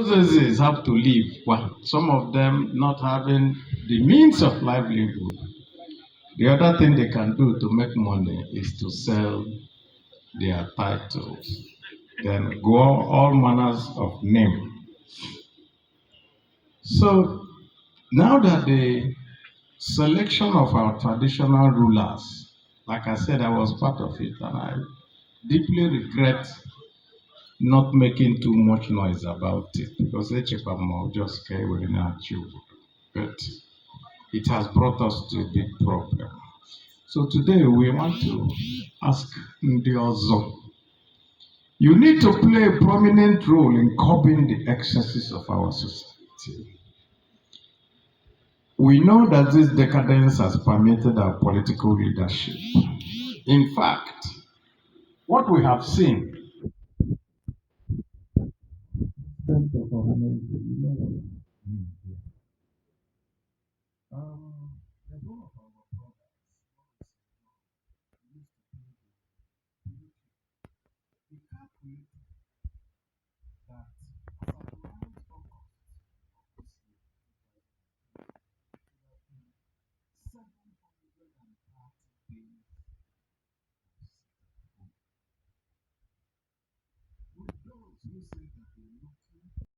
Those have to live. Well, some of them not having the means of livelihood. The other thing they can do to make money is to sell their titles. Then go all manners of name. So now that the selection of our traditional rulers, like I said, I was part of it, and I deeply regret not making too much noise about it because Echepamo just came within our tube. But it has brought us to a big problem. So today we want to ask Ndiozo. You need to play a prominent role in curbing the excesses of our society. We know that this decadence has permeated our political leadership. In fact, what we have seen, there's one of our brothers used to be the calculator that as at the 9th August of this year, 730 days with those who say that they look